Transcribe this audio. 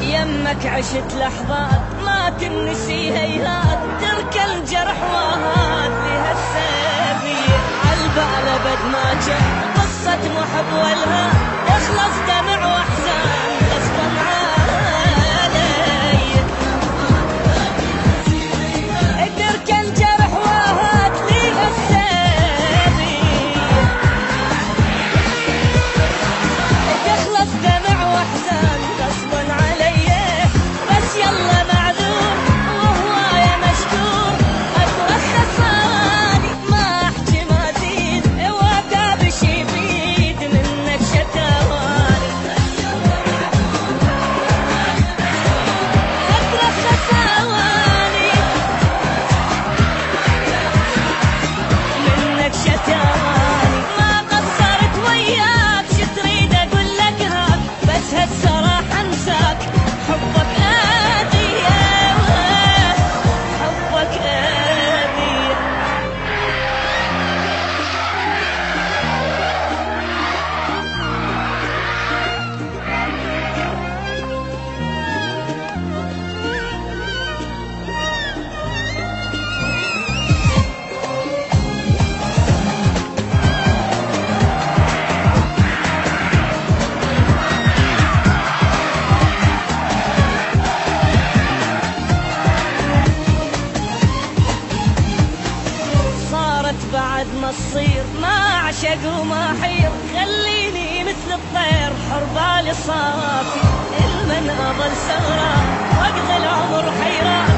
يمك عشت لحظات ما تنسي هيهات، ترك الجرح وهات لها السبيل عالبال ابد ما جاء قصة محب والهام، اخلص دمع واحزان غصبا علي، ترك الجرح وهات لها السبيل، تخلص دمع واحزان غصبا علي، بس يلا معذور وهو يا مشكور، اترخص ثواني ما احكي ما ازيد، واتى بشي يفيد منك شتواني، اترخص ثواني منك شتواني، ما قصرت وياك شو تريد اقول لك هاك، بس هالصراحة انساك حبك آذي، حبك آذي. صارت بعد ما تصير ما اعشق وما حير، خليني مثل الطير حر بالي صافي، المن اظل سهران واقضي العمر حيران.